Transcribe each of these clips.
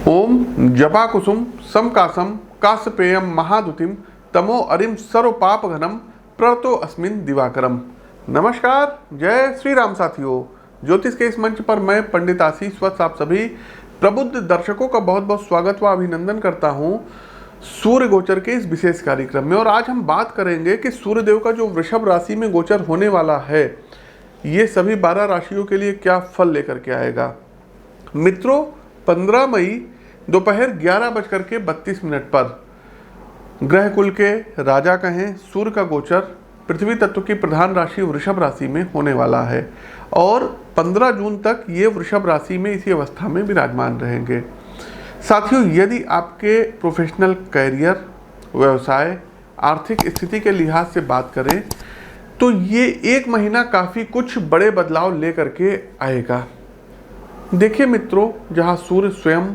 ओम जपाकुसुम समकासम कासपेयम महादुतिम तमो अरिम सर्व पाप घनम प्रतो अस्मिन दिवाकरम। नमस्कार, जय श्री राम साथियों। ज्योतिष के इस मंच पर मैं पंडित आशीष वत्स आप सभी प्रबुद्ध दर्शकों का बहुत बहुत स्वागत व अभिनंदन करता हूं सूर्य गोचर के इस विशेष कार्यक्रम में। और आज हम बात करेंगे कि सूर्यदेव का जो वृषभ राशि में गोचर होने वाला है, ये सभी 12 राशियों के लिए क्या फल लेकर के आएगा। मित्रों, 15 मई दोपहर 11:32 पर ग्रह कुल के राजा कहें सूर्य का गोचर पृथ्वी तत्व की प्रधान राशि वृषभ राशि में होने वाला है और 15 जून तक ये वृषभ राशि में इसी अवस्था में विराजमान रहेंगे। साथियों, यदि आपके प्रोफेशनल कैरियर, व्यवसाय, आर्थिक स्थिति के लिहाज से बात करें तो ये एक महीना काफ़ी कुछ बड़े बदलाव लेकर के आएगा। देखिए मित्रों, जहाँ सूर्य स्वयं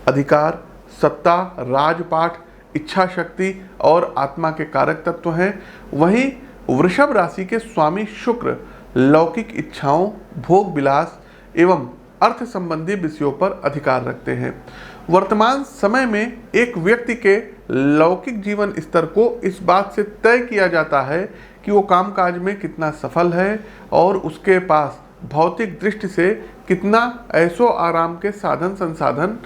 अधिकार, सत्ता, राजपाट, इच्छा शक्ति और आत्मा के कारक तत्व हैं, वहीं वृषभ राशि के स्वामी शुक्र लौकिक इच्छाओं, भोग विलास एवं अर्थ संबंधी विषयों पर अधिकार रखते हैं। वर्तमान समय में एक व्यक्ति के लौकिक जीवन स्तर को इस बात से तय किया जाता है कि वो कामकाज में कितना सफल है और उसके पास भौतिक दृष्टि से कितना ऐशो आराम के साधन संसाधन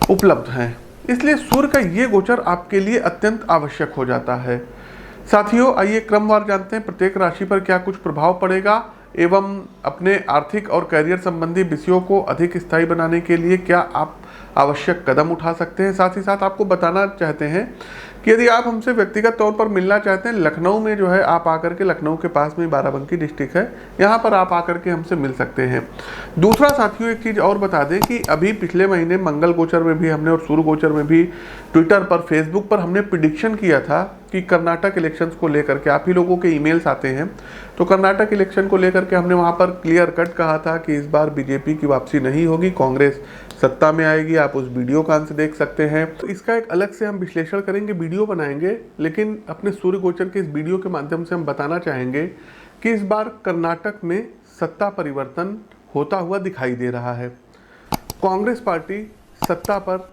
उपलब्ध हैं। इसलिए सूर्य का ये गोचर आपके लिए अत्यंत आवश्यक हो जाता है। साथियों, आइए क्रमवार जानते हैं प्रत्येक राशि पर क्या कुछ प्रभाव पड़ेगा एवं अपने आर्थिक और करियर संबंधी विषयों को अधिक स्थायी बनाने के लिए क्या आप आवश्यक कदम उठा सकते हैं। साथ ही साथ आपको बताना चाहते हैं कि यदि आप हमसे व्यक्तिगत तौर पर मिलना चाहते हैं, लखनऊ में जो है आप आकर के, लखनऊ के पास में बाराबंकी डिस्ट्रिक्ट है, यहाँ पर आप आकर के हमसे मिल सकते हैं। दूसरा साथियों, एक चीज़ और बता दें कि अभी पिछले महीने मंगल गोचर में भी हमने और सूर्य गोचर में भी ट्विटर पर, फेसबुक पर हमने प्रिडिक्शन किया था कि कर्नाटक इलेक्शंस को लेकर के आप ही लोगों के ईमेल्स आते हैं, तो कर्नाटक इलेक्शन को लेकर के हमने वहाँ पर क्लियर कट कहा था कि इस बार बीजेपी की वापसी नहीं होगी, कांग्रेस सत्ता में आएगी। आप उस वीडियो का अंश देख सकते हैं। तो इसका एक अलग से हम विश्लेषण करेंगे, वीडियो बनाएंगे, लेकिन अपने सूर्य गोचर के इस वीडियो के माध्यम से हम बताना चाहेंगे कि इस बार कर्नाटक में सत्ता परिवर्तन होता हुआ दिखाई दे रहा है। कांग्रेस पार्टी सत्ता पर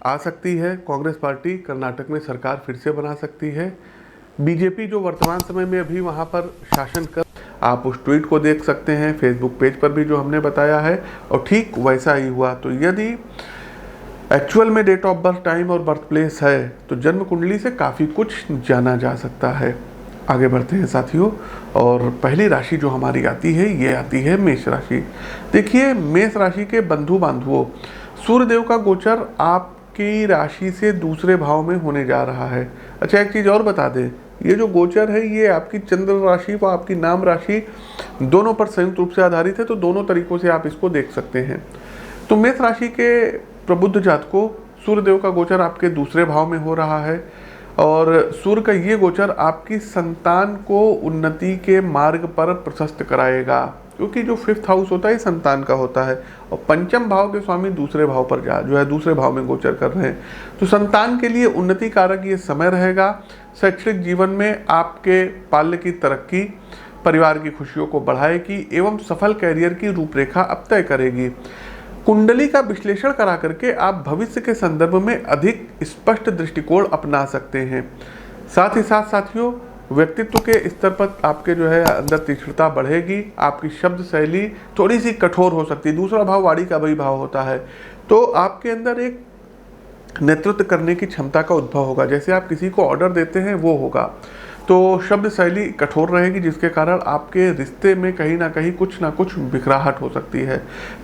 आ सकती है, कांग्रेस पार्टी कर्नाटक में सरकार फिर से बना सकती है। बीजेपी जो वर्तमान समय में अभी वहाँ पर शासन कर, आप उस ट्वीट को देख सकते हैं, फेसबुक पेज पर भी जो हमने बताया है, और ठीक वैसा ही हुआ। तो यदि एक्चुअल में डेट ऑफ बर्थ, टाइम और बर्थ प्लेस है तो जन्म कुंडली से काफ़ी कुछ जाना जा सकता है। आगे बढ़ते हैं साथियों, और पहली राशि जो हमारी आती है ये आती है मेष राशि। देखिए, मेष राशि के बंधु बांधवों, सूर्यदेव का गोचर आपकी राशि से दूसरे भाव में होने जा रहा है। अच्छा, एक चीज़ और बता दें, ये जो गोचर है ये आपकी चंद्र राशि व आपकी नाम राशि दोनों पर संयुक्त रूप से आधारित है, तो दोनों तरीकों से आप इसको देख सकते हैं। तो मेष राशि के प्रबुद्ध जातकों, सूर्यदेव का गोचर आपके दूसरे भाव में हो रहा है और सूर्य का ये गोचर आपकी संतान को उन्नति के मार्ग पर प्रशस्त कराएगा, क्योंकि जो 5th हाउस होता है संतान का होता है और पंचम भाव के स्वामी दूसरे भाव पर जो है दूसरे भाव में गोचर कर रहे हैं। तो संतान के लिए उन्नति कारक ये समय रहेगा। शैक्षणिक जीवन में आपके बाल्य की तरक्की परिवार की खुशियों को बढ़ाएगी एवं सफल कैरियर की रूपरेखा अब तय करेगी। कुंडली का विश्लेषण करा करके आप भविष्य के संदर्भ में अधिक स्पष्ट दृष्टिकोण अपना सकते हैं। साथ ही साथ साथियों, व्यक्तित्व के स्तर पर आपके जो है अंदर तीक्ष्णता बढ़ेगी, आपकी शब्द शैली थोड़ी सी कठोर हो सकती है। दूसरा भाव वाणी का भी भाव होता है, तो आपके अंदर एक नेतृत्व करने की क्षमता का उद्भव होगा। जैसे आप किसी को ऑर्डर देते हैं वो होगा, तो शब्द शैली कठोर रहेगी, जिसके कारण आपके रिश्ते में कहीं ना कहीं कुछ ना कुछ बिखराहट हो सकती है।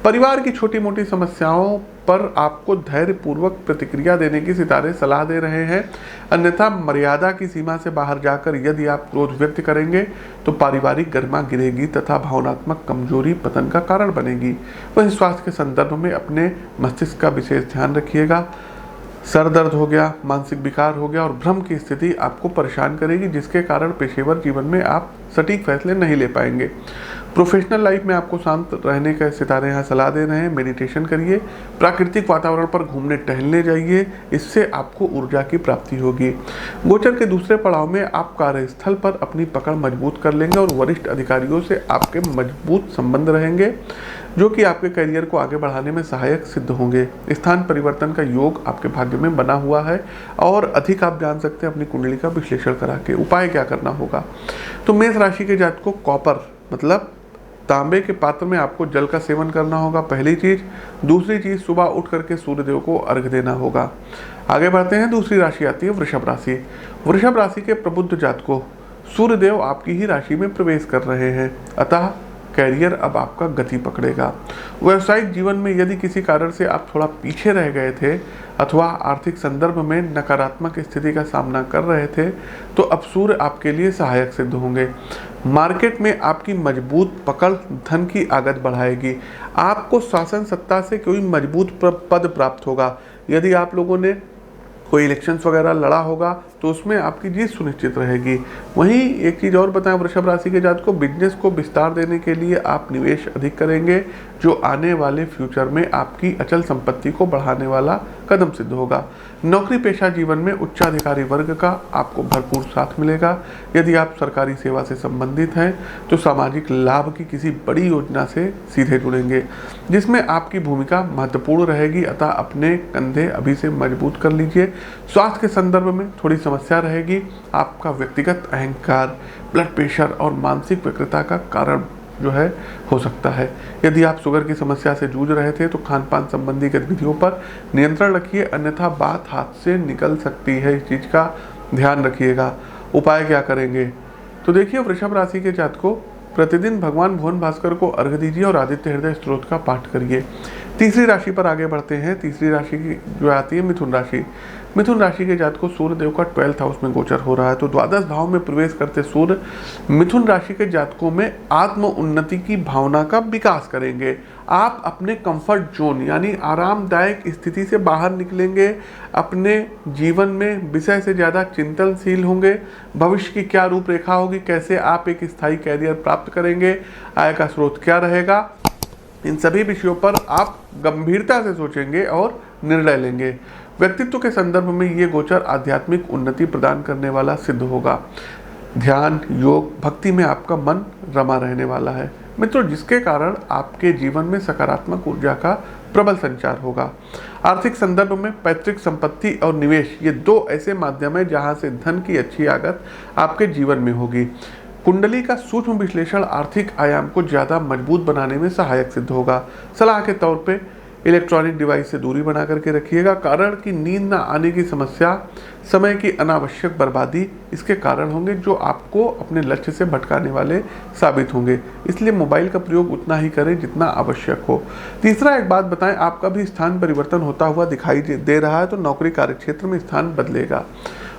परिवार की छोटी मोटी समस्याओं पर आपको धैर्यपूर्वक प्रतिक्रिया देने की सितारे सलाह दे रहे हैं, अन्यथा मर्यादा की सीमा से बाहर जाकर यदि आप क्रोध व्यक्त करेंगे तो पारिवारिक गरिमा गिरेगी तथा भावनात्मक कमजोरी पतन का कारण बनेगी। वहीं स्वास्थ्य के संदर्भ में अपने मस्तिष्क का विशेष ध्यान रखिएगा। सर दर्द हो गया, मानसिक विकार हो गया और भ्रम की स्थिति आपको परेशान करेगी, जिसके कारण पेशेवर जीवन में आप सटीक फैसले नहीं ले पाएंगे। प्रोफेशनल लाइफ में आपको शांत रहने का सितारे यहाँ सलाह दे रहे हैं। मेडिटेशन करिए, प्राकृतिक वातावरण पर घूमने टहलने जाइए, इससे आपको ऊर्जा की प्राप्ति होगी। गोचर के दूसरे पड़ाव में आप कार्यस्थल पर अपनी पकड़ मजबूत कर लेंगे और वरिष्ठ अधिकारियों से आपके मजबूत संबंध रहेंगे। जो कि आपके करियर को आगे बढ़ाने में सहायक सिद्ध होंगे। स्थान परिवर्तन का योग आपके भाग्य में बना हुआ है और अधिक आप जान सकते हैं अपनी कुंडली का विश्लेषण करा के। उपाय क्या करना होगा, तो मेष राशि के जातक को कॉपर मतलब तांबे के पात्र में आपको जल का सेवन करना होगा, पहली चीज। दूसरी चीज, सुबह उठ करके सूर्यदेव को अर्घ देना होगा। आगे बढ़ते हैं, दूसरी राशि आती है वृषभ राशि। वृषभ राशि के प्रबुद्ध जातकों, सूर्यदेव आपकी ही राशि में प्रवेश कर रहे हैं, अतः कैरियर अब आपका गति पकड़ेगा। व्यवसायिक जीवन में यदि किसी कारण से आप थोड़ा पीछे रह गए थे अथवा आर्थिक संदर्भ में नकारात्मक स्थिति का सामना कर रहे थे, तो अब सूर्य आपके लिए सहायक सिद्ध होंगे। मार्केट में आपकी मजबूत पकड़ धन की आगत बढ़ाएगी। आपको शासन सत्ता से कोई मजबूत पद प्राप्त होगा। यदि आप लोगों ने कोई इलेक्शंस वगैरह लड़ा होगा तो उसमें आपकी जीत सुनिश्चित रहेगी। वहीं एक चीज़ और बताएं, वृषभ राशि के जातकों को बिजनेस को विस्तार देने के लिए आप निवेश अधिक करेंगे, जो आने वाले फ्यूचर में आपकी अचल संपत्ति को बढ़ाने वाला कदम सिद्ध होगा। नौकरी पेशा जीवन में उच्चाधिकारी वर्ग का आपको भरपूर साथ मिलेगा। यदि आप सरकारी सेवा से संबंधित हैं तो सामाजिक लाभ की किसी बड़ी योजना से सीधे जुड़ेंगे, जिसमें आपकी भूमिका महत्वपूर्ण रहेगी, अतः अपने कंधे अभी से मजबूत कर लीजिए। स्वास्थ्य के संदर्भ में थोड़ी समस्या रहेगी। आपका व्यक्तिगत अहंकार, ब्लड प्रेशर और मानसिक व्यग्रता का कारण जो है हो सकता है। यदि आप शुगर की समस्या से जूझ रहे थे तो खान पान संबंधी गतिविधियों पर नियंत्रण रखिए, अन्यथा बात हाथ से निकल सकती है। इस चीज़ का ध्यान रखिएगा। उपाय क्या करेंगे, तो देखिए वृषभ राशि के जातकों प्रतिदिन भगवान भुवन भास्कर को अर्घ दीजिए और आदित्य हृदय स्तोत्र का पाठ करिए। तीसरी राशि पर आगे बढ़ते हैं। तीसरी राशि की जो आती है मिथुन राशि। मिथुन राशि के जातकों को सूर्यदेव का 12th हाउस में गोचर हो रहा है, तो द्वादश भाव में प्रवेश करते सूर्य मिथुन राशि के जातकों में आत्म उन्नति की भावना का विकास करेंगे। आप अपने कंफर्ट जोन यानी आरामदायक स्थिति से बाहर निकलेंगे। अपने जीवन में विषय से ज़्यादा चिंतनशील होंगे। भविष्य की क्या रूपरेखा होगी, कैसे आप एक स्थायी कैरियर प्राप्त करेंगे, आय का स्रोत क्या रहेगा, इन सभी विषयों पर आप गंभीरता से सोचेंगे और निर्णय लेंगे। व्यक्तित्व के संदर्भ में ये गोचर आध्यात्मिक उन्नति प्रदान करने वाला सिद्ध होगा। ध्यान, योग, भक्ति में आपका मन रमा रहने वाला है मित्रों, जिसके कारण आपके जीवन में सकारात्मक ऊर्जा का प्रबल संचार होगा। आर्थिक संदर्भ में पैतृक संपत्ति और निवेश, ये दो ऐसे माध्यम है जहां से धन की अच्छी आगत आपके जीवन में होगी। कुंडली का सूक्ष्म विश्लेषण आर्थिक आयाम को ज़्यादा मजबूत बनाने में सहायक सिद्ध होगा। सलाह के तौर पे इलेक्ट्रॉनिक डिवाइस से दूरी बना करके रखिएगा। कारण कि नींद न आने की समस्या, समय की अनावश्यक बर्बादी इसके कारण होंगे, जो आपको अपने लक्ष्य से भटकाने वाले साबित होंगे। इसलिए मोबाइल का प्रयोग उतना ही करें जितना आवश्यक हो। तीसरा एक बात बताएं, आपका भी स्थान परिवर्तन होता हुआ दिखाई दे रहा है, तो नौकरी कार्यक्षेत्र में स्थान बदलेगा।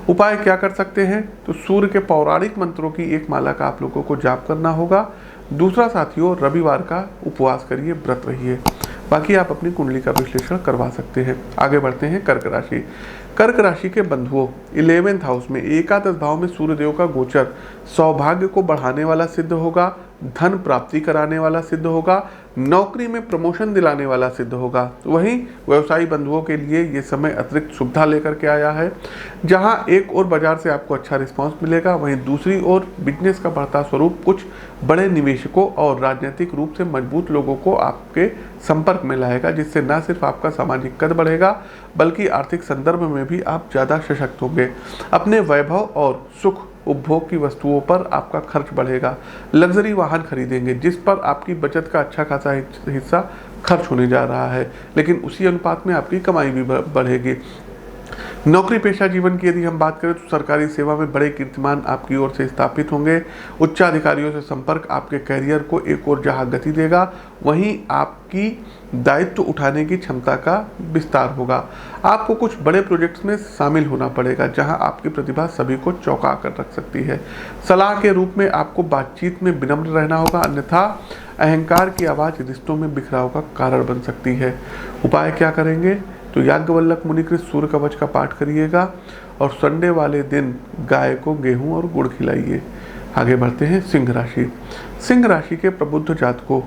उपाय क्या कर सकते हैं, तो सूर्य के पौराणिक मंत्रों की एक माला का आप लोगों को जाप करना होगा। दूसरा साथियों, रविवार का उपवास करिए, व्रत रहिए। बाकी आप अपनी कुंडली का विश्लेषण करवा सकते हैं। आगे बढ़ते हैं कर्क राशि। कर्क राशि के बंधुओं, 11th हाउस में एकादश भाव में सूर्यदेव का गोचर सौभाग्य को बढ़ाने वाला सिद्ध होगा, धन प्राप्ति कराने वाला सिद्ध होगा, नौकरी में प्रमोशन दिलाने वाला सिद्ध होगा। वहीं व्यवसायी बंधुओं के लिए ये समय अतिरिक्त सुविधा लेकर के आया है, जहां एक और बाजार से आपको अच्छा रिस्पांस मिलेगा, वहीं दूसरी ओर बिजनेस का बढ़ता स्वरूप कुछ बड़े निवेशकों और राजनीतिक रूप से मजबूत लोगों को आपके संपर्क में लाएगा, जिससे न सिर्फ आपका सामाजिक कद बढ़ेगा बल्कि आर्थिक संदर्भ में भी आप ज़्यादा सशक्त होंगे। अपने वैभव और सुख उपभोग की वस्तुओं पर आपका खर्च बढ़ेगा। लग्जरी वाहन खरीदेंगे, जिस पर आपकी बचत का अच्छा खासा हिस्सा खर्च होने जा रहा है, लेकिन उसी अनुपात में आपकी कमाई भी बढ़ेगी। नौकरी पेशा जीवन की यदि हम बात करें तो सरकारी सेवा में बड़े कीर्तिमान आपकी ओर से स्थापित होंगे। उच्चाधिकारियों से संपर्क आपके कैरियर को एक और जहां गति देगा, वहीं आपकी दायित्व उठाने की क्षमता का विस्तार होगा। आपको कुछ बड़े प्रोजेक्ट्स में शामिल होना पड़ेगा, जहां आपकी प्रतिभा सभी को चौंका कर रख सकती है। सलाह के रूप में आपको बातचीत में विनम्र रहना होगा, अन्यथा अहंकार की आवाज़ रिश्तों में बिखराव का कारण बन सकती है। उपाय क्या करेंगे, तो याज्ञवल्लभ मुनिकृत सूर्य कवच का पाठ करिएगा और संडे वाले दिन गाय को गेहूं और गुड़ खिलाइए। आगे बढ़ते हैं सिंह राशि। सिंह राशि के प्रबुद्ध जातकों,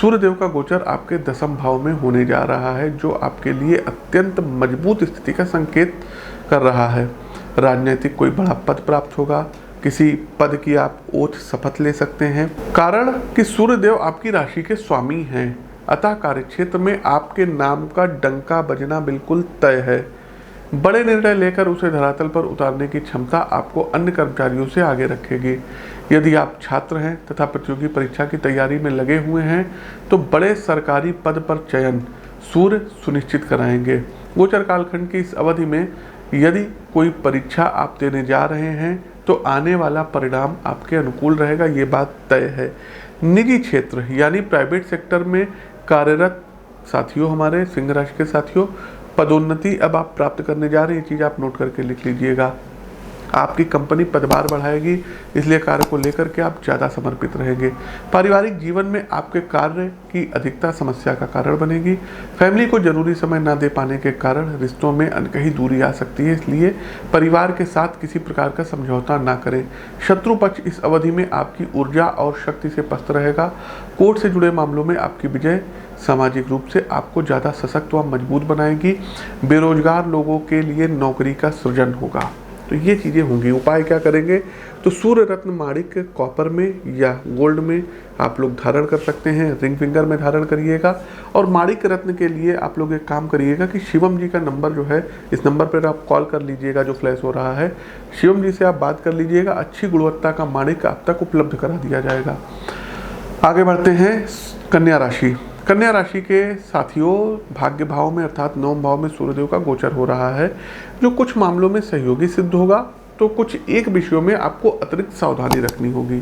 सूर्यदेव का गोचर आपके 10वें भाव में होने जा रहा है, जो आपके लिए अत्यंत मजबूत स्थिति का संकेत कर रहा है। राजनीतिक कोई बड़ा पद प्राप्त होगा, किसी पद की आप ओथ शपथ ले सकते हैं। कारण कि सूर्यदेव आपकी राशि के स्वामी हैं, अतः कार्यक्षेत्र में आपके नाम का डंका बजना बिल्कुल तय है। बड़े निर्णय लेकर उसे धरातल पर उतारने की क्षमता आपको अन्य कर्मचारियों से आगे रखेगी। यदि आप छात्र हैं तथा प्रतियोगी परीक्षा की तैयारी में लगे हुए हैं तो बड़े सरकारी पद पर चयन सूर्य सुनिश्चित कराएंगे। गोचर कालखंड की इस अवधि में यदि कोई परीक्षा आप देने जा रहे हैं तो आने वाला परिणाम आपके अनुकूल रहेगा, ये बात तय है। निजी क्षेत्र यानी प्राइवेट सेक्टर में कार्यरत साथियों, हमारे सिंह राशि के साथियों, पदोन्नति अब आप प्राप्त करने जा रहे हैं, ये चीज़ आप नोट करके लिख लीजिएगा। आपकी कंपनी पदभार बढ़ाएगी, इसलिए कार्य को लेकर के आप ज़्यादा समर्पित रहेंगे। पारिवारिक जीवन में आपके कार्य की अधिकता समस्या का कारण बनेगी। फैमिली को जरूरी समय न दे पाने के कारण रिश्तों में अनकही दूरी आ सकती है, इसलिए परिवार के साथ किसी प्रकार का समझौता ना करें। शत्रु पक्ष इस अवधि में आपकी ऊर्जा और शक्ति से पस्त रहेगा। कोर्ट से जुड़े मामलों में आपकी विजय सामाजिक रूप से आपको ज़्यादा सशक्त व मजबूत बनाएगी। बेरोजगार लोगों के लिए नौकरी का सृजन होगा। तो ये चीज़ें होंगी। उपाय क्या करेंगे? तो सूर्य रत्न माणिक कॉपर में या गोल्ड में आप लोग धारण कर सकते हैं, रिंग फिंगर में धारण करिएगा। और माणिक रत्न के लिए आप लोग एक काम करिएगा कि शिवम जी का नंबर जो है, इस नंबर पर आप कॉल कर लीजिएगा जो फ्लैश हो रहा है। शिवम जी से आप बात कर लीजिएगा, अच्छी गुणवत्ता का माणिक आप तक उपलब्ध करा दिया जाएगा। आगे बढ़ते हैं कन्या राशि। कन्या राशि के साथियों, भाग्य भाव में अर्थात 9वें भाव में सूर्यदेव का गोचर हो रहा है, जो कुछ मामलों में सहयोगी सिद्ध होगा तो कुछ एक विषयों में आपको अतिरिक्त सावधानी रखनी होगी।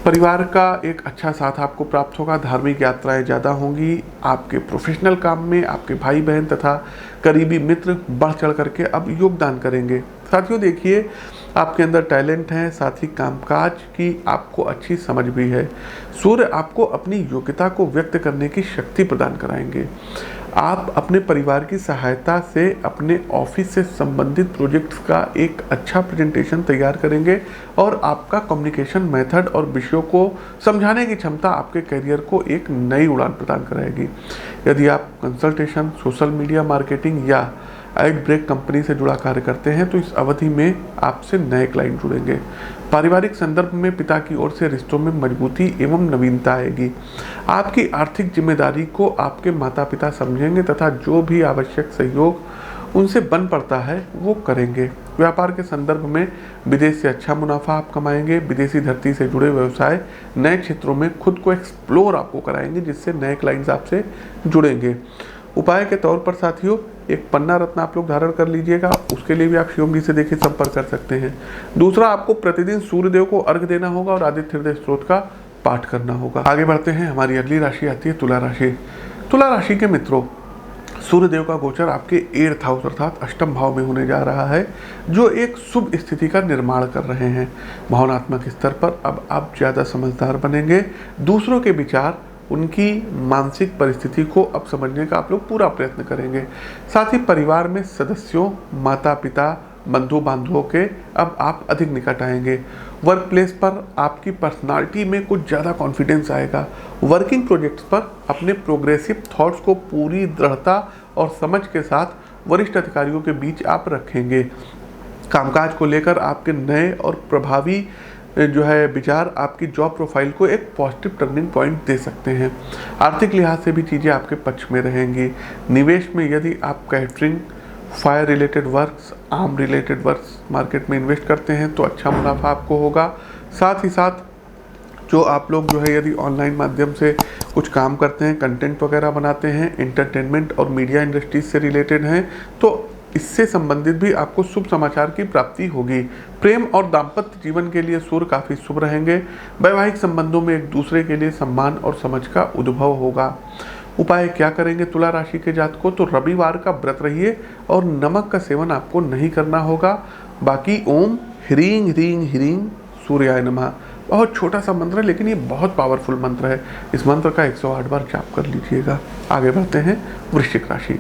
परिवार का एक अच्छा साथ आपको प्राप्त होगा। धार्मिक यात्राएं ज़्यादा होंगी। आपके प्रोफेशनल काम में आपके भाई बहन तथा करीबी मित्र बढ़ चढ़ करके अब योगदान करेंगे। साथियों देखिए, आपके अंदर टैलेंट है, साथ ही कामकाज की आपको अच्छी समझ भी है। सूर्य आपको अपनी योग्यता को व्यक्त करने की शक्ति प्रदान कराएंगे। आप अपने परिवार की सहायता से अपने ऑफिस से संबंधित प्रोजेक्ट्स का एक अच्छा प्रेजेंटेशन तैयार करेंगे और आपका कम्युनिकेशन मेथड और विषयों को समझाने की क्षमता आपके करियर को एक नई उड़ान प्रदान कराएगी। यदि आप कंसल्टेशन, सोशल मीडिया मार्केटिंग या एड ब्रेक कंपनी से जुड़ा कार्य करते हैं तो इस अवधि में आपसे नए क्लाइंट जुड़ेंगे। पारिवारिक संदर्भ में पिता की ओर से रिश्तों में मजबूती एवं नवीनता आएगी। आपकी आर्थिक जिम्मेदारी को आपके माता पिता समझेंगे तथा जो भी आवश्यक सहयोग उनसे बन पड़ता है वो करेंगे। व्यापार के संदर्भ में विदेश से अच्छा मुनाफा आप कमाएंगे। विदेशी धरती से जुड़े व्यवसाय नए क्षेत्रों में खुद को एक्सप्लोर आपको कराएंगे, जिससे नए क्लाइंट्स आपसे जुड़ेंगे। उपाय के तौर पर साथियों, एक पन्ना रत्न आप लोग धारण कर लीजिएगा। उसके लिए भी आप शिवम जी से देखिए संपर्क कर सकते हैं। दूसरा, आपको प्रतिदिन सूर्यदेव को अर्घ देना होगा और आदित्य हृदय स्त्रोत का पाठ करना होगा। आगे बढ़ते हैं, हमारी अगली राशि आती है तुला राशि। तुला राशि के मित्रों, सूर्यदेव का गोचर आपके 8th हाउस अर्थात अष्टम भाव में होने जा रहा है, जो एक शुभ स्थिति का निर्माण कर रहे हैं। भावनात्मक स्तर पर अब आप ज़्यादा समझदार बनेंगे। दूसरों के विचार, उनकी मानसिक परिस्थिति को अब समझने का आप लोग पूरा प्रयत्न करेंगे। साथ ही परिवार में सदस्यों, माता पिता, बंधु बांधवों के अब आप अधिक निकट आएंगे। वर्क प्लेस पर आपकी पर्सनालिटी में कुछ ज़्यादा कॉन्फिडेंस आएगा। वर्किंग प्रोजेक्ट्स पर अपने प्रोग्रेसिव थॉट्स को पूरी दृढ़ता और समझ के साथ वरिष्ठ अधिकारियों के बीच आप रखेंगे। कामकाज को लेकर आपके नए और प्रभावी जो है विचार आपकी जॉब प्रोफाइल को एक पॉजिटिव टर्निंग पॉइंट दे सकते हैं। आर्थिक लिहाज से भी चीज़ें आपके पक्ष में रहेंगी। निवेश में यदि आप catering, fire related works, arm related works market में इन्वेस्ट करते हैं तो अच्छा मुनाफा आपको होगा। साथ ही साथ जो आप लोग जो है यदि ऑनलाइन माध्यम से कुछ काम करते हैं, कंटेंट वगैरह बनाते हैं, एंटरटेनमेंट और मीडिया इंडस्ट्रीज से रिलेटेड हैं, तो इससे संबंधित भी आपको शुभ समाचार की प्राप्ति होगी। प्रेम और दाम्पत्य जीवन के लिए सूर्य काफ़ी शुभ रहेंगे। वैवाहिक संबंधों में एक दूसरे के लिए सम्मान और समझ का उद्भव होगा। उपाय क्या करेंगे तुला राशि के जातकों? तो रविवार का व्रत रहिए और नमक का सेवन आपको नहीं करना होगा। बाकी ओम ह्रीं ह्रीं ह्रीं सूर्याय नमः, बहुत छोटा सा मंत्र है लेकिन ये बहुत पावरफुल मंत्र है। इस मंत्र का 108 बार जाप कर लीजिएगा। आगे बढ़ते हैं वृश्चिक राशि।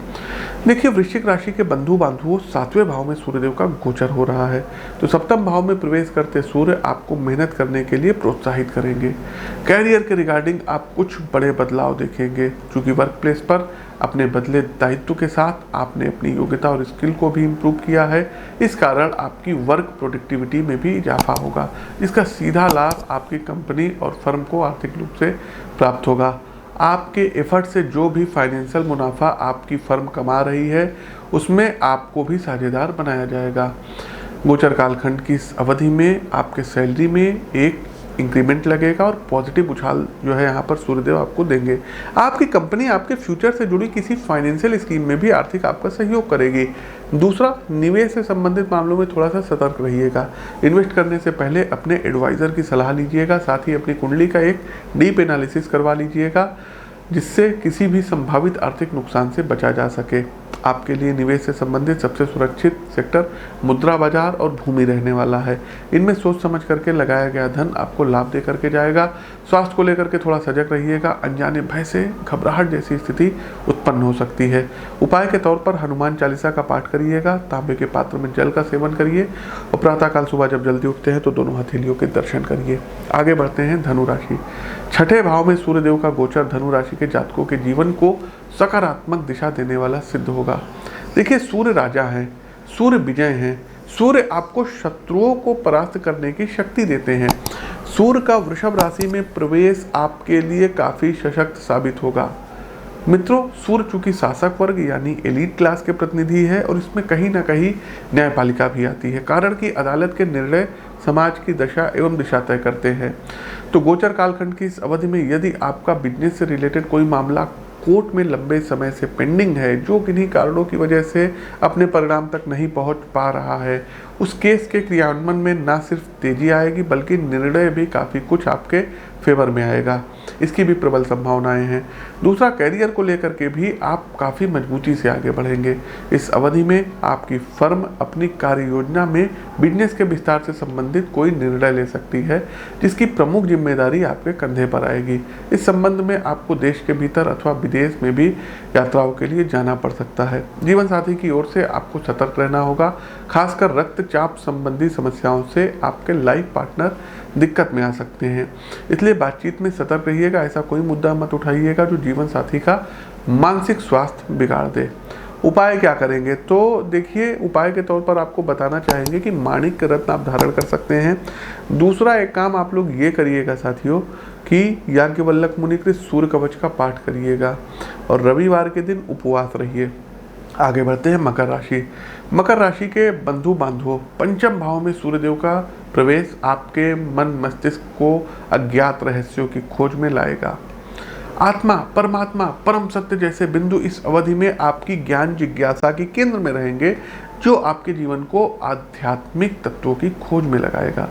देखिए, वृश्चिक राशि के बंधु बांधवों, 7वें भाव में सूर्यदेव का गोचर हो रहा है, तो सप्तम भाव में प्रवेश करते सूर्य आपको मेहनत करने के लिए प्रोत्साहित करेंगे। कैरियर के रिगार्डिंग आप कुछ बड़े बदलाव देखेंगे, क्योंकि वर्क प्लेस पर अपने बदले दायित्व के साथ आपने अपनी योग्यता और स्किल को भी इम्प्रूव किया है। इस कारण आपकी वर्क प्रोडक्टिविटी में भी इजाफा होगा, जिसका सीधा लाभ आपकी कंपनी और फर्म को आर्थिक रूप से प्राप्त होगा। आपके एफर्ट से जो भी फाइनेंशियल मुनाफा आपकी फर्म कमा रही है उसमें आपको भी साझेदार बनाया जाएगा। गोचर कालखंड की इस अवधि में आपके सैलरी में एक इंक्रीमेंट लगेगा और पॉजिटिव उछाल जो है यहाँ पर सूर्यदेव आपको देंगे। आपकी कंपनी आपके फ्यूचर से जुड़ी किसी फाइनेंशियल स्कीम में भी आर्थिक आपका सहयोग करेगी। दूसरा, निवेश से संबंधित मामलों में थोड़ा सा सतर्क रहिएगा। इन्वेस्ट करने से पहले अपने एडवाइज़र की सलाह लीजिएगा, साथ ही अपनी कुंडली का एक डीप एनालिसिस करवा लीजिएगा जिससे किसी भी संभावित आर्थिक नुकसान से बचा जा सके। आपके लिए निवेश से संबंधित सबसे सुरक्षित सेक्टर मुद्रा बाजार और भूमि रहने वाला है। इनमें सोच समझ करके लगाया गया धन आपको लाभ दे करके जाएगा। स्वास्थ्य को लेकर के थोड़ा सजग रहिएगा, अनजाने भय से घबराहट जैसी स्थिति उत्पन्न हो सकती है। उपाय के तौर पर हनुमान चालीसा का पाठ करिएगा, तांबे के पात्र में जल का सेवन करिए और प्रातःकाल सुबह जब जल्दी उठते हैं तो दोनों हथेलियों के दर्शन करिए। आगे बढ़ते हैं धनु राशि। छठे भाव में सूर्यदेव का गोचर धनु राशि के जातकों के जीवन को सकारात्मक दिशा देने वाला सिद्ध होगा। देखिए, सूर्य राजा हैं, सूर्य विजय हैं, सूर्य आपको शत्रुओं को परास्त करने की शक्ति देते हैं। सूर्य का वृषभ राशि में प्रवेश आपके लिए काफ़ी सशक्त साबित होगा। मित्रों, सूर्य चूंकि शासक वर्ग यानी एलीट क्लास के प्रतिनिधि है और इसमें कहीं ना कहीं न्यायपालिका भी आती है, कारण कि अदालत के निर्णय समाज की दशा एवं दिशा तय करते हैं। तो गोचर कालखंड की इस अवधि में यदि आपका बिजनेस से रिलेटेड कोई मामला कोर्ट में लंबे समय से पेंडिंग है, जो किन्हीं कारणों की वजह से अपने परिणाम तक नहीं पहुंच पा रहा है, उस केस के क्रियान्वयन में ना सिर्फ तेजी आएगी बल्कि निर्णय भी काफ़ी कुछ आपके फेवर में आएगा। इसकी भी प्रबल संभावनाएं हैं। दूसरा, कैरियर को लेकर के भी आप काफ़ी मजबूती से आगे बढ़ेंगे। इस अवधि में आपकी फर्म अपनी कार्य योजना में बिजनेस के विस्तार से संबंधित कोई निर्णय ले सकती है जिसकी प्रमुख जिम्मेदारी आपके कंधे पर आएगी। इस संबंध में आपको देश के भीतर अथवा विदेश में भी यात्राओं के लिए जाना पड़ सकता है। जीवन साथी की ओर से आपको सतर्क रहना होगा, खासकर रक्तचाप संबंधी समस्याओं से आपके लाइफ पार्टनर दिक्कत में आ सकते हैं, इसलिए बातचीत में सतर्क रहिएगा। ऐसा कोई मुद्दा मत उठाइएगा जो जीवन साथी का मानसिक स्वास्थ्य बिगाड़ दे। उपाय क्या करेंगे? तो देखिए, उपाय के तौर पर आपको बताना चाहेंगे कि माणिक्य रत्न आप धारण कर सकते हैं। दूसरा एक काम आप लोग ये करिएगा साथियों कि याज्ञवल्क्य मुनिकृत सूर्य कवच का पाठ करिएगा और रविवार के दिन उपवास रहिए। आगे बढ़ते हैं मकर राशि। मकर राशि के बंधु बांधवों, पंचम भाव में सूर्यदेव का प्रवेश आपके मन मस्तिष्क को अज्ञात रहस्यों की खोज में लाएगा। आत्मा, परमात्मा, परम सत्य जैसे बिंदु इस अवधि में आपकी ज्ञान जिज्ञासा के केंद्र में रहेंगे, जो आपके जीवन को आध्यात्मिक तत्वों की खोज में लगाएगा।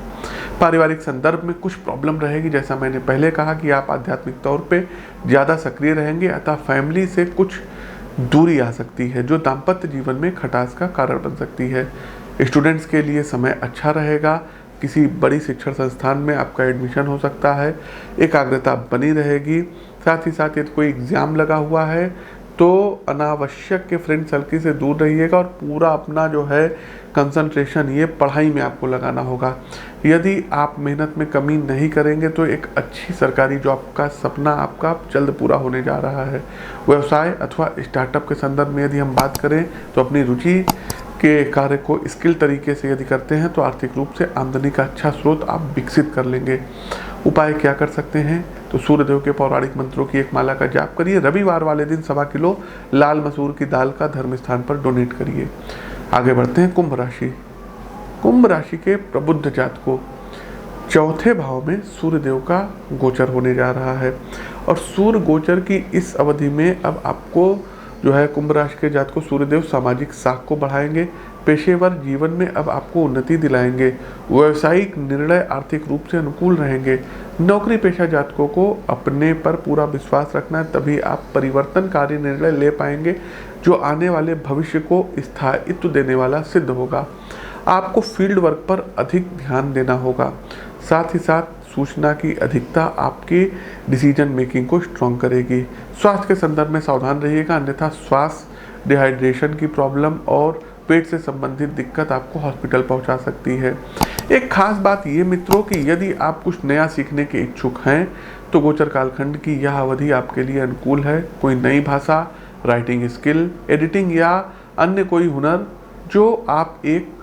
पारिवारिक संदर्भ में कुछ प्रॉब्लम रहेगी, जैसा मैंने पहले कहा कि आप आध्यात्मिक तौर पे ज़्यादा सक्रिय रहेंगे, अतः फैमिली से कुछ दूरी आ सकती है जो दाम्पत्य जीवन में खटास का कारण बन सकती है। स्टूडेंट्स के लिए समय अच्छा रहेगा, किसी बड़ी शिक्षण संस्थान में आपका एडमिशन हो सकता है, एकाग्रता बनी रहेगी। साथ ही साथ यदि कोई एग्ज़ाम लगा हुआ है तो अनावश्यक के फ्रेंड सर्किल से दूर रहिएगा और पूरा अपना जो है कंसंट्रेशन ये पढ़ाई में आपको लगाना होगा। यदि आप मेहनत में कमी नहीं करेंगे तो एक अच्छी सरकारी जॉब का सपना आपका जल्द पूरा होने जा रहा है। व्यवसाय अथवा स्टार्टअप के संदर्भ में यदि हम बात करें तो अपनी रुचि के कार्य को स्किल तरीके से यदि करते हैं तो आर्थिक रूप से आमदनी का अच्छा स्रोत आप विकसित कर लेंगे। उपाय क्या कर सकते हैं? तो सूर्यदेव के पौराणिक मंत्रों की एक माला का जाप करिए। रविवार वाले दिन 1.25 किलो लाल मसूर की दाल का धर्म स्थान पर डोनेट करिए। आगे बढ़ते हैं कुंभ राशि। कुंभ राशि के प्रबुद्ध जातकों, चौथे भाव में सूर्यदेव का गोचर होने जा रहा है और सूर्य गोचर की इस अवधि में अब आपको जो है कुंभ राशि के जातकों सूर्यदेव सामाजिक साख को बढ़ाएंगे। पेशेवर जीवन में अब आपको उन्नति दिलाएंगे। व्यावसायिक निर्णय आर्थिक रूप से अनुकूल रहेंगे। नौकरी पेशा जातकों को अपने पर पूरा विश्वास रखना है, तभी आप परिवर्तनकारी निर्णय ले पाएंगे जो आने वाले भविष्य को स्थायित्व देने वाला सिद्ध होगा। आपको फील्ड वर्क पर अधिक ध्यान देना होगा। साथ ही साथ सूचना की अधिकता आपकी डिसीजन मेकिंग को स्ट्रॉन्ग करेगी। स्वास्थ्य के संदर्भ में सावधान रहिएगा, अन्यथा श्वास, डिहाइड्रेशन की प्रॉब्लम और पेट से संबंधित दिक्कत आपको हॉस्पिटल पहुंचा सकती है। एक खास बात ये मित्रों कि यदि आप कुछ नया सीखने के इच्छुक हैं तो गोचर कालखंड की यह अवधि आपके लिए अनुकूल है। कोई नई भाषा, राइटिंग स्किल, एडिटिंग या अन्य कोई हुनर जो आप एक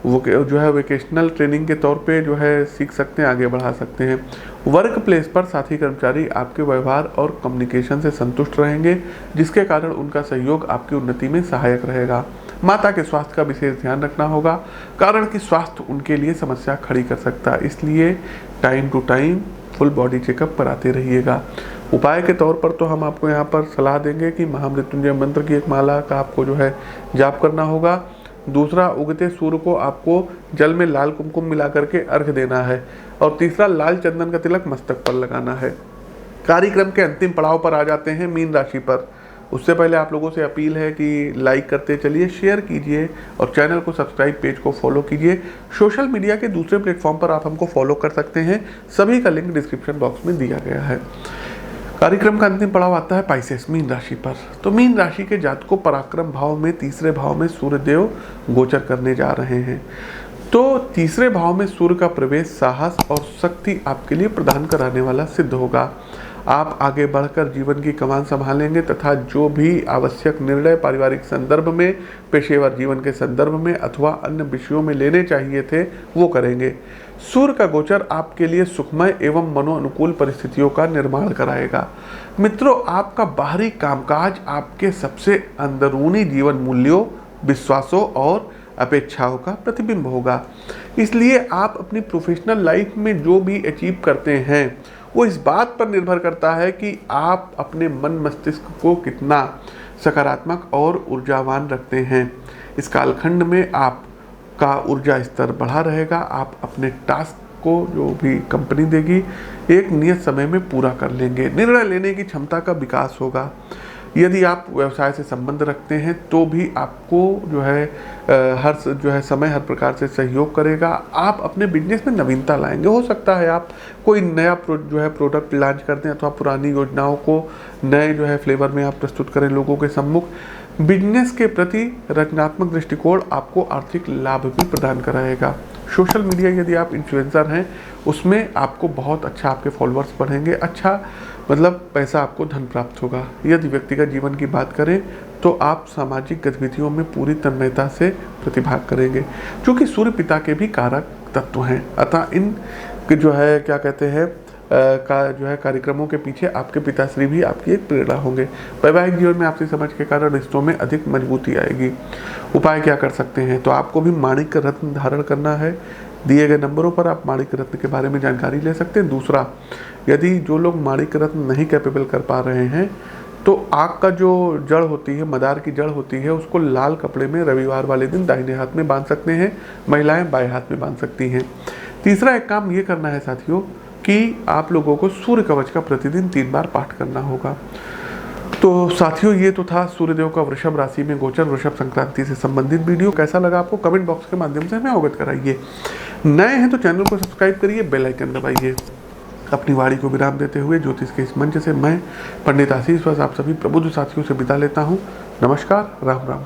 वो जो है वेकेशनल ट्रेनिंग के तौर पे जो है सीख सकते हैं, आगे बढ़ा सकते हैं। वर्क प्लेस पर साथी कर्मचारी आपके व्यवहार और कम्युनिकेशन से संतुष्ट रहेंगे, जिसके कारण उनका सहयोग आपकी उन्नति में सहायक रहेगा। माता के स्वास्थ्य का विशेष ध्यान रखना होगा, कारण कि स्वास्थ्य उनके लिए समस्या खड़ी कर सकता है, इसलिए time to time full body checkup कराते रहिएगा। उपाय के तौर पर तो हम आपको यहाँ पर सलाह देंगे कि महामृत्युंजय मंत्र की एक माला का आपको जो है जाप करना होगा। दूसरा, उगते सूर्य को आपको जल में लाल कुमकुम मिला करके अर्घ देना है। और तीसरा, लाल चंदन का तिलक मस्तक पर लगाना है। कार्यक्रम के अंतिम पड़ाव पर आ जाते हैं, मीन राशि पर। उससे पहले आप लोगों से अपील है कि लाइक करते चलिए, शेयर कीजिए और चैनल को सब्सक्राइब, पेज को फॉलो कीजिए। सोशल मीडिया के दूसरे प्लेटफॉर्म पर आप हमको फॉलो कर सकते हैं, सभी का लिंक डिस्क्रिप्शन बॉक्स में दिया गया है। कार्यक्रम का अंतिम पड़ाव आता है पाइसेस, मीन राशि पर। तो मीन राशि के जातकों पराक्रम भाव में तीसरे भाव में सूर्यदेव गोचर करने जा रहे हैं। तो तीसरे भाव में सूर्य का प्रवेश साहस और शक्ति आपके लिए प्रदान कराने वाला सिद्ध होगा। आप आगे बढ़कर जीवन की कमान संभालेंगे तथा जो भी आवश्यक निर्णय पारिवारिक संदर्भ में, पेशेवर जीवन के संदर्भ में अथवा अन्य विषयों में लेने चाहिए थे वो करेंगे। सूर्य का गोचर आपके लिए सुखमय एवं मनोअनुकूल परिस्थितियों का निर्माण कराएगा। मित्रों, आपका बाहरी कामकाज आपके सबसे अंदरूनी जीवन मूल्यों, विश्वासों और अपेक्षाओं का प्रतिबिंब होगा। इसलिए आप अपनी प्रोफेशनल लाइफ में जो भी अचीव करते हैं वो इस बात पर निर्भर करता है कि आप अपने मन मस्तिष्क को कितना सकारात्मक और ऊर्जावान रखते हैं। इस कालखंड में आपका ऊर्जा स्तर बढ़ा रहेगा। आप अपने टास्क को जो भी कंपनी देगी एक नियत समय में पूरा कर लेंगे। निर्णय लेने की क्षमता का विकास होगा। यदि आप व्यवसाय से संबंध रखते हैं तो भी आपको जो है समय हर प्रकार से सहयोग करेगा। आप अपने बिजनेस में नवीनता लाएंगे। हो सकता है आप कोई नया प्रोडक्ट लॉन्च कर दें अथवा पुरानी योजनाओं को नए फ्लेवर में आप प्रस्तुत करें लोगों के सम्मुख। बिजनेस के प्रति रचनात्मक दृष्टिकोण आपको आर्थिक लाभ भी प्रदान कराएगा। सोशल मीडिया यदि आप इन्फ्लुएंसर हैं उसमें आपको बहुत अच्छा, आपके फॉलोअर्स बढ़ेंगे, अच्छा मतलब पैसा आपको धन प्राप्त होगा। यदि व्यक्तिगत जीवन की बात करें तो आप सामाजिक गतिविधियों में पूरी तन्मयता से प्रतिभाग करेंगे, क्योंकि सूर्य पिता के भी कारक तत्व हैं। अतः इन कार्यक्रमों के पीछे आपके पिताश्री भी आपकी एक प्रेरणा होंगे। वैवाहिक जीवन में आपसी समझ के कारण रिश्तों में अधिक मजबूती आएगी। उपाय क्या कर सकते हैं? तो आपको भी माणिक रत्न धारण करना है। दिए गए नंबरों पर आप माणिक रत्न के बारे में जानकारी ले सकते हैं। दूसरा, यदि जो लोग माणिक रत्न नहीं कैपेबल कर पा रहे हैं तो आग का जो जड़ होती है, मदार की जड़ होती है, उसको लाल कपड़े में रविवार वाले दिन दाहिने हाथ में बांध सकते हैं। महिलाएं बाएं हाथ में बांध सकती हैं। तीसरा एक काम ये करना है साथियों कि आप लोगों को सूर्य कवच का प्रतिदिन 3 बार पाठ करना होगा। तो साथियों, ये तो था सूर्यदेव का वृषभ राशि में गोचर, वृषभ संक्रांति से संबंधित वीडियो। कैसा लगा आपको कमेंट बॉक्स के माध्यम से हमें अवगत कराइए। नए हैं तो चैनल को सब्सक्राइब करिए, बेल आइकन दबाइए। अपनी वाणी को विराम देते हुए ज्योतिष के इस मंच से मैं पंडित आशीष आप सभी प्रबुद्ध साथियों से विदा लेता हूँ। नमस्कार, राम राम।